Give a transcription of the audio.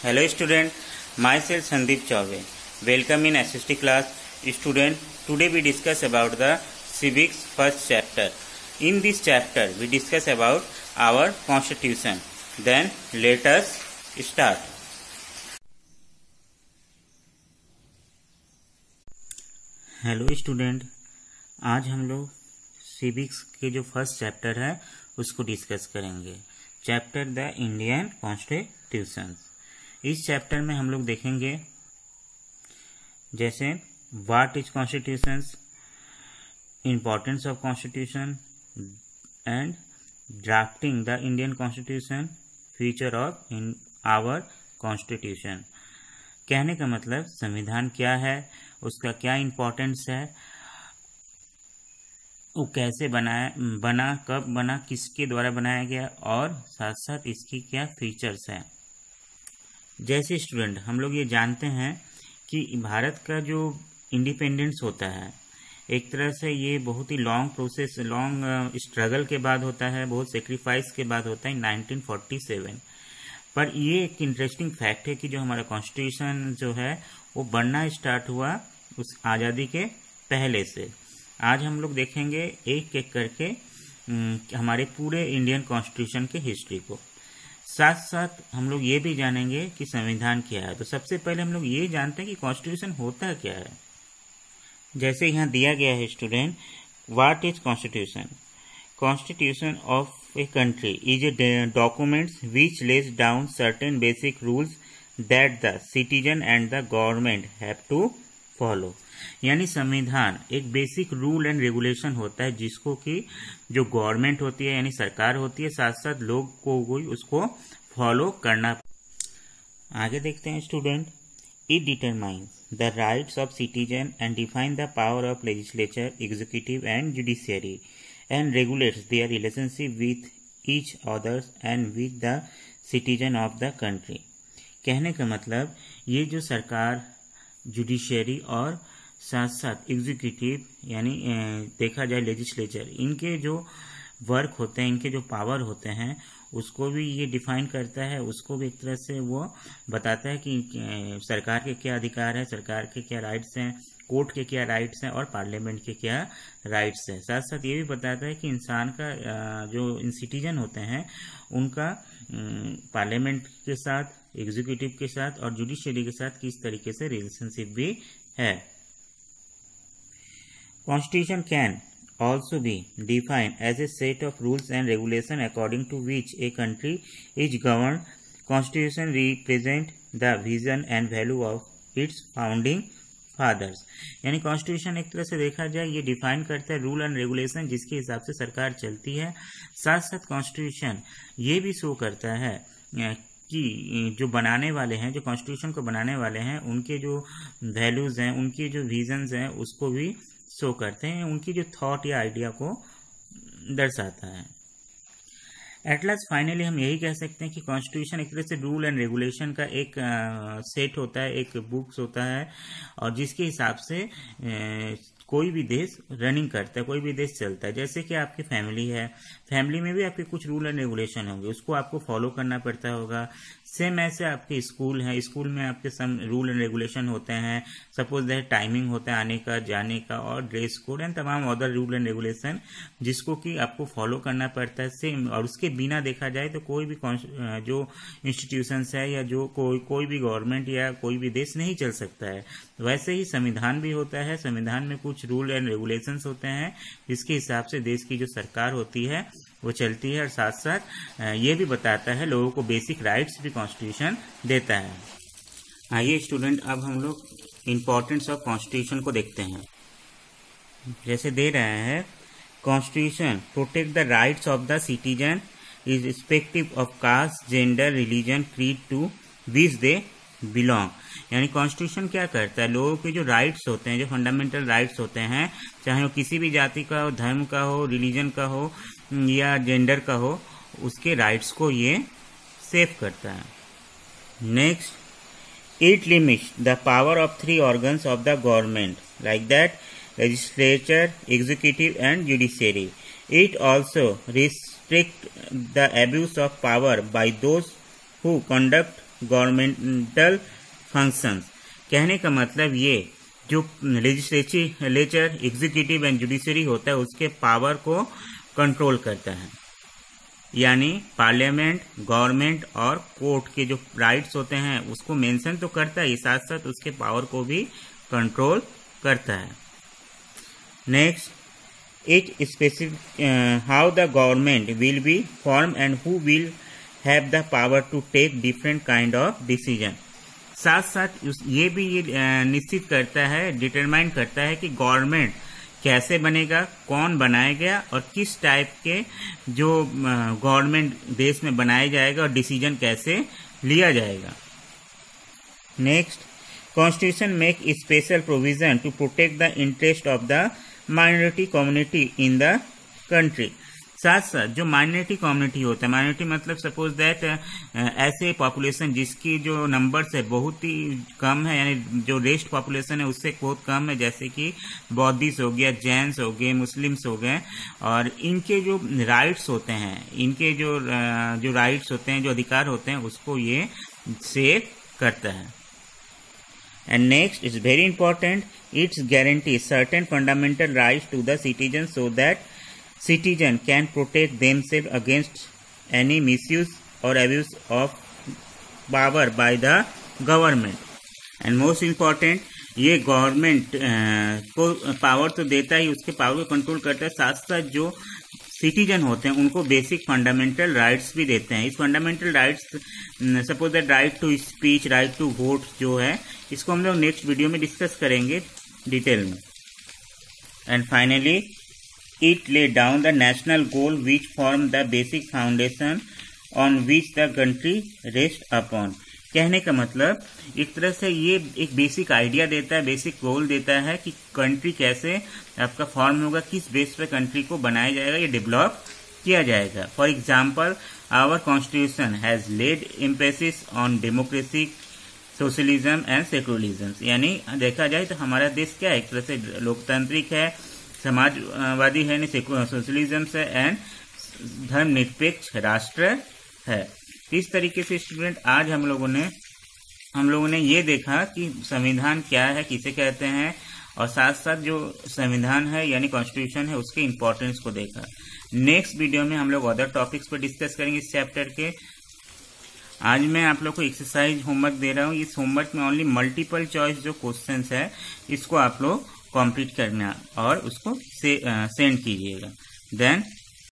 Hello student, myself Sandeep Chauve. Welcome in SST class. Student, today we discuss about the civics first chapter. In this chapter we discuss about our constitution. Then let us start. Hello student, आज हम लोग civics के जो first chapter है उसको discuss करेंगे. Chapter the Indian constitution. इस chapter में हम लोग देखेंगे जैसे what is constitution, importance of constitution and drafting the Indian constitution, future of in our constitution. कहने का मतलब संविधान क्या है, उसका क्या इम्पोर्टेंस है, वो कैसे बना, कब बना, किसके द्वारा बनाया गया और साथ साथ इसकी क्या फीचर्स हैं. जैसे स्टूडेंट हम लोग ये जानते हैं कि भारत का जो इंडिपेंडेंस होता है एक तरह से ये बहुत ही लॉन्ग प्रोसेस, लॉन्ग स्ट्रगल के बाद होता है, बहुत सेक्रीफाइस के बाद होता है 1947. पर ये एक इंटरेस्टिंग फैक्ट है कि जो हमारा कॉन्स्टिट्यूशन जो है वो बनना स्टार्ट हुआ उस आज़ादी के पहले से. आज हम लोग देखेंगे एक एक करके हमारे पूरे इंडियन कॉन्स्टिट्यूशन के हिस्ट्री को. साथ साथ हम लोग ये भी जानेंगे कि संविधान क्या है. तो सबसे पहले हम लोग ये जानते हैं कि कॉन्स्टिट्यूशन होता क्या है. जैसे यहाँ दिया गया है student, what is constitution. Constitution of a country is a documents which lays down certain basic rules that the citizen and the government have to follow. यानी संविधान एक बेसिक रूल एंड रेगुलेशन होता है जिसको कि जो गवर्नमेंट होती है यानी सरकार होती है, साथ साथ लोग को उसको फॉलो करना. आगे देखते हैं student. It determines the rights of citizen and define the power of legislature, executive and judiciary and regulates their relationship with each others and with the citizen of the country. कहने का मतलब ये जो सरकार, जुडिशियरी और साथ साथ executive यानी देखा जाए लेजिस्लेचर, इनके जो वर्क होते हैं, इनके जो पावर होते हैं उसको भी ये डिफाइन करता है. उसको भी एक तरह से वो बताता है कि सरकार के क्या अधिकार है, सरकार के क्या राइट्स हैं, कोर्ट के क्या राइट्स हैं और पार्लियामेंट के क्या राइट्स हैं. साथ साथ ये भी बताता है कि इंसान का जो सिटीजन होते हैं उनका पार्लियामेंट के साथ, एग्जीक्यूटिव के साथ और जुडिशियरी के साथ किस तरीके से रिलेशनशिप भी है. Constitution can also be defined as a set of rules and regulations according to which a country is governed. Constitution represent the vision and value of its founding fathers. यानी constitution एक तरह से देखा जाए ये define करता है rule and regulation जिसके हिसाब से सरकार चलती है. साथ साथ कॉन्स्टिट्यूशन ये भी शो करता है कि जो बनाने वाले हैं, जो कॉन्स्टिट्यूशन को बनाने वाले हैं, उनके जो वैल्यूज हैं, उनके जो विजन्स हैं उसको भी शो करते हैं, उनकी जो थॉट या आइडिया को दर्शाता है. एट लास्ट फाइनली हम यही कह सकते हैं कि कॉन्स्टिट्यूशन एक तरह से रूल एंड रेगुलेशन का एक सेट होता है, एक बुक्स होता है और जिसके हिसाब से कोई भी देश रनिंग करता है, कोई भी देश चलता है. जैसे कि आपकी फैमिली है, फैमिली में भी आपके कुछ रूल एंड रेगुलेशन होंगे, उसको आपको फॉलो करना पड़ता होगा. सेम ऐसे आपके स्कूल है, स्कूल में आपके सम रूल एंड रेगुलेशन होते हैं. सपोज दैट टाइमिंग होता है आने का, जाने का और ड्रेस कोड एंड तमाम अदर रूल एंड रेगुलेशन जिसको कि आपको फॉलो करना पड़ता है. सेम और उसके बिना देखा जाए तो कोई भी जो इंस्टीट्यूशंस है या जो कोई भी गवर्नमेंट या कोई भी देश नहीं चल सकता है. वैसे ही संविधान भी होता है. संविधान में कुछ रूल एंड रेगुलेशंस होते हैं जिसके हिसाब से देश की जो सरकार होती है वो चलती है और साथ साथ ये भी बताता है, लोगों को बेसिक राइट्स भी कॉन्स्टिट्यूशन देता है. आइए स्टूडेंट, अब हम लोग इम्पोर्टेंस ऑफ कॉन्स्टिट्यूशन को देखते हैं. जैसे दे रहे हैं, constitution protect the rights of the citizen is respective of caste, gender, religion, creed to which they belong. यानी कॉन्स्टिट्यूशन क्या करता है, लोगों के जो राइट्स होते हैं, जो फंडामेंटल राइट्स होते हैं, चाहे वो किसी भी जाति का हो, धर्म का हो, रिलीजन का हो या जेंडर का हो, उसके राइट्स को ये सेव करता है. Next, it limits the power of 3 organs of the government like that legislature, executive and judiciary. It also restricts the abuse of power by those who conduct governmental functions. कहने का मतलब ये जो legislature, executive and judiciary होता है उसके power को control करता है, यानी पार्लियामेंट, गवर्नमेंट और कोर्ट के जो राइट्स होते हैं उसको मेंशन तो करता है, साथ साथ उसके पावर को भी कंट्रोल करता है। Next, it specific how the government will be form and who will have the power to take different kind of decision. साथ साथ ये भी निश्चित करता है, डिटरमाइन करता है कि गवर्नमेंट कैसे बनेगा, कौन बनाएगा और किस टाइप के जो गवर्नमेंट देश में बनाया जाएगा और डिसीजन कैसे लिया जाएगा। Next, constitution make special provision to protect the interest of the minority community in the country. साथ साथ जो माइनॉरिटी कम्युनिटी होता है, माइनॉरिटी मतलब सपोज दैट ऐसे पॉपुलेशन जिसकी जो नंबर्स है बहुत ही कम है, यानी जो रेस्ट पॉपुलेशन है उससे बहुत कम है, जैसे कि बौद्धिस्ट हो गया, जैन्स हो गए, मुस्लिम्स हो गए, और इनके जो राइट्स होते हैं, इनके जो राइट्स होते हैं, जो अधिकार होते हैं उसको ये सेव करता है। And next is very important, it's guarantees certain fundamental rights to the citizens so that citizen can protect themselves against any misuse or abuse of power by the government. And most important, ये government को power तो देता ही, उसके power को control करता है, साथ साथ जो सिटीजन होते हैं उनको बेसिक फंडामेंटल राइट्स भी देते हैं। इस fundamental rights, suppose that right to speech, right to vote जो है, इसको हम लोग नेक्स्ट वीडियो में डिस्कस करेंगे डिटेल में। And finally, it lay down the national goal which form the basic foundation on which the country rest upon. कहने का मतलब एक तरह से ये एक बेसिक आइडिया देता है, बेसिक गोल देता है कि कंट्री कैसे आपका फॉर्म होगा, किस बेस पे कंट्री को बनाया जाएगा, ये डेवलप किया जाएगा। For example, our constitution has laid emphasis on democracy, socialism and secularism. यानी देखा जाए तो हमारा देश क्या है, एक तरह से लोकतांत्रिक है, समाजवादी है, सोशलिज्म है एंड धर्मनिरपेक्ष राष्ट्र है। इस तरीके से स्टूडेंट आज हम लोगों ने ये देखा कि संविधान क्या है, किसे कहते हैं, और साथ साथ जो संविधान है यानी कॉन्स्टिट्यूशन है उसके इम्पोर्टेंस को देखा। नेक्स्ट वीडियो में हम लोग अदर टॉपिक्स पर डिस्कस करेंगे इस चैप्टर के। आज मैं आप लोग को एक्सरसाइज होमवर्क दे रहा हूँ। इस होमवर्क में ओनली मल्टीपल चॉइस जो क्वेश्चंस है इसको आप लोग कंप्लीट करना और उसको सेंड कीजिएगा। देन